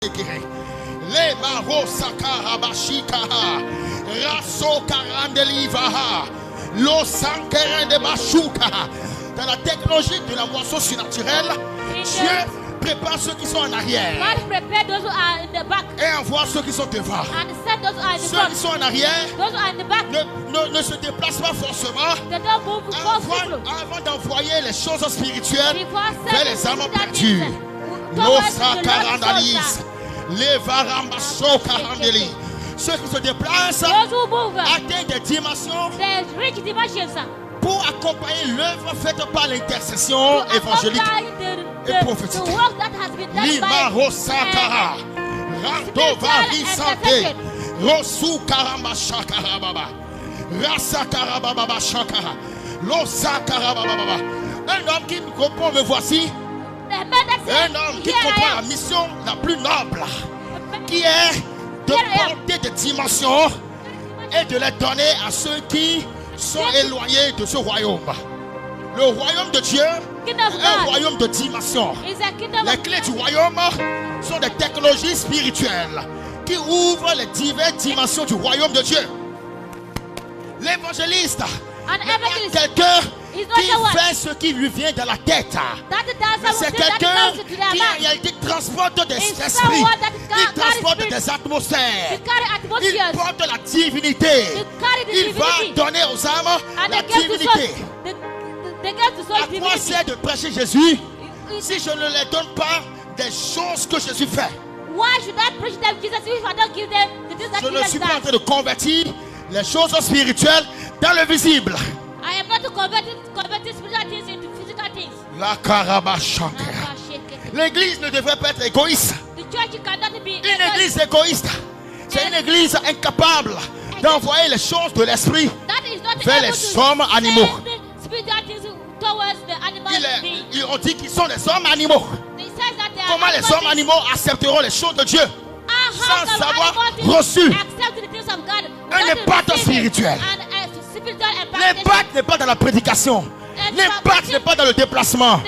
Le maro sakarabashikaha raso karandelivaha lo sankere de bashukaha. Dans la technologie de la moisson surnaturelle, Dieu prépare ceux qui sont en arrière et envoie ceux qui sont devant. Ceux qui sont en arrière ne se déplacent pas forcément avant d'envoyer les choses spirituelles vers les âmes perdues. Ceux qui se déplacent atteignent des dimensions pour accompagner l'œuvre faite par l'intercession évangélique et prophétique. Lima Rosakara Randova Risante Rosu Karamba Shakara Baba Rasakara Baba Shakara Losakara Baba. Un homme qui comprend, me voici. Un homme qui comprend la mission la plus noble, qui est de porter des dimensions et de les donner à ceux qui sont éloignés de ce royaume. Le royaume de Dieu est un royaume de dimensions. Les clés du royaume sont des technologies spirituelles qui ouvrent les diverses dimensions du royaume de Dieu. L'évangéliste est quelqu'un qui fait ce qui lui vient dans la tête. C'est quelqu'un qui en réalité transporte des esprits, il transporte des atmosphères, il porte la divinité, il va donner aux âmes la divinité. À quoi sert de prêcher Jésus si je ne leur donne pas des choses que Jésus fait? Je ne suis pas en train de convertir les choses spirituelles dans le visible. I am not converting spiritual things into physical things. La Karabashaka. L'église ne devrait pas être égoïste. Une église égoïste, c'est une église incapable d'envoyer les choses de l'esprit vers les hommes animaux. On dit qu'ils sont des hommes animaux. Comment les hommes animaux accepteront les choses de Dieu sans avoir reçu un impact spirituel? L'impact n'est pas dans la prédication. L'impact n'est pas dans le déplacement.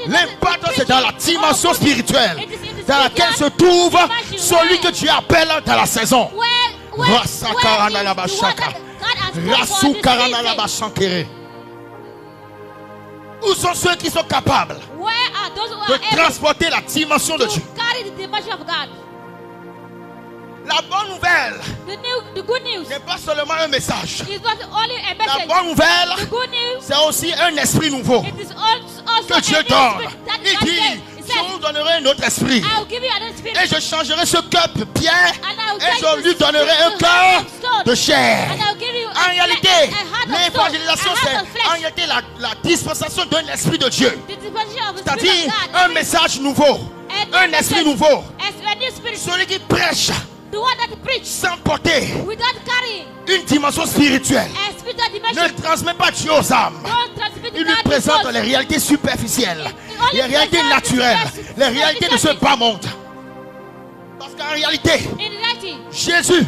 L'impact c'est dans la dimension spirituelle dans laquelle se trouve celui que Dieu appelle dans la saison. Où sont ceux qui sont capables de transporter la dimension de Dieu? La bonne nouvelle n'est pas seulement un message. La bonne nouvelle, c'est aussi un esprit nouveau que Dieu donne. Il dit, je vous donnerai un autre esprit. Et je changerai ce cœur de pierre et je lui donnerai un cœur de chair. En réalité, l'évangélisation, c'est en réalité la dispensation d'un esprit de Dieu. C'est-à-dire un message nouveau, un esprit nouveau. Celui qui prêche sans porter une dimension spirituelle ne transmet pas Dieu aux âmes. Il lui présente les réalités superficielles, les réalités naturelles, les réalités de ce bas monde. Parce qu'en réalité, Jésus,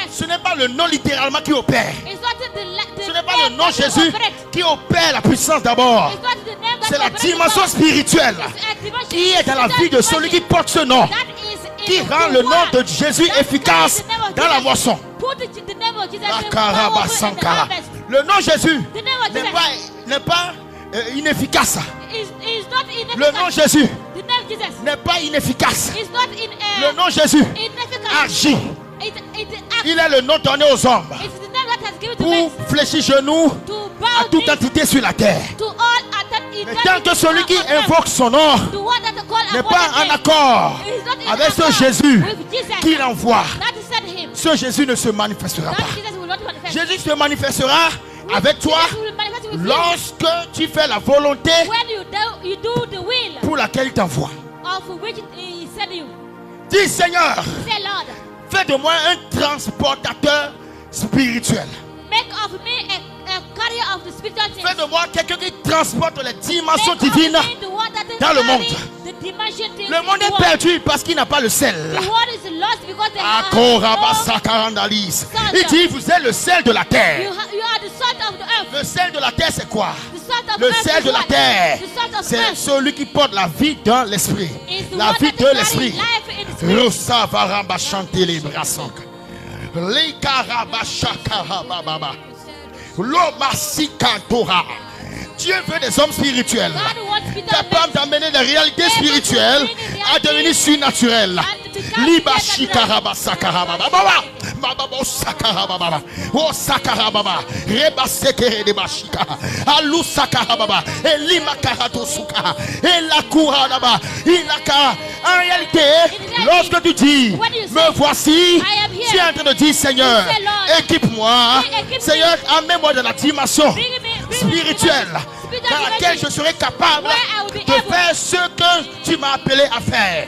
ce n'est pas le nom littéralement qui opère. Ce n'est pas le nom Jésus qui opère la puissance d'abord. C'est la dimension spirituelle qui est dans la vie de celui qui porte ce nom, qui rend le nom de Jésus efficace dans la moisson. Le nom Jésus n'est pas inefficace. Le nom Jésus n'est pas inefficace. Le nom Jésus agit. Il est le nom donné aux hommes pour fléchir genoux à toute entité sur la terre. Mais tant que celui qui invoque son nom n'est pas en accord avec ce Jésus qu'il envoie, ce Jésus ne se manifestera pas. Jésus se manifestera avec toi lorsque tu fais la volonté pour laquelle il t'envoie. Dis Seigneur, fais de moi un transportateur spirituel. Fais de moi quelqu'un qui transporte les dimensions divines dans le monde. Le monde est perdu parce qu'il n'a pas le sel. Il dit, vous êtes le sel de la terre. Le sel de la terre, c'est quoi? Le sel de la terre, c'est celui qui porte la vie dans l'esprit. La vie de l'esprit. Rosa varamba chanter les brassons. Les karabashakara. L'omasikatora. Dieu veut des hommes spirituels capables d'amener des réalités spirituelles à devenir surnaturelles. Liba shikaraba sakaraba baba sakaraba o sakaraba reba sekere de bashika alu sakaraba elima karato suka ela kuraba ilaka. En réalité, lorsque tu dis me voici, tu es en train de dire Seigneur, équipe-moi, Seigneur, amène-moi dans la dimension spirituelle dans laquelle je serai capable de faire ce que tu m'as appelé à faire.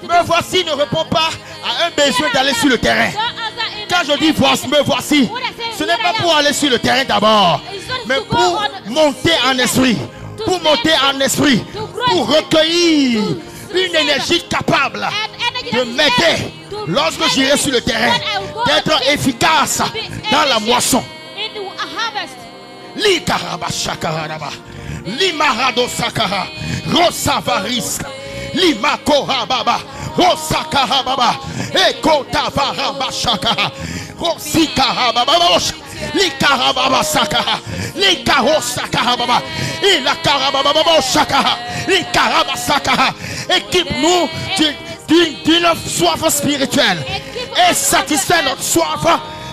Me voici ne répond pas à un besoin d'aller sur le terrain. Quand je dis me voici, ce n'est pas pour aller sur le terrain d'abord, mais pour monter en esprit. Pour monter en esprit, pour recueillir une énergie capable de m'aider lorsque j'irai sur le terrain, d'être efficace dans la moisson. Li karaba shakaraba, li marado sakara, rosa varis, li makora baba, rosa karababa, ekota varaba shakara, rosi karababa, li karababa sakara, li karo sakara baba, et la karababa shakara, li karaba sakara. Équipe-nous d'une soif spirituelle et satisfait notre soif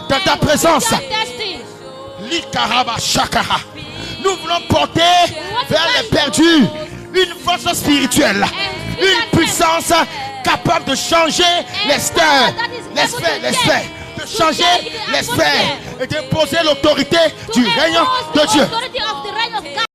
dans ta présence. Nous voulons porter vers les perdus une force spirituelle, une puissance capable de changer les sphères, de changer les sphères et d'imposer l'autorité du règne de Dieu.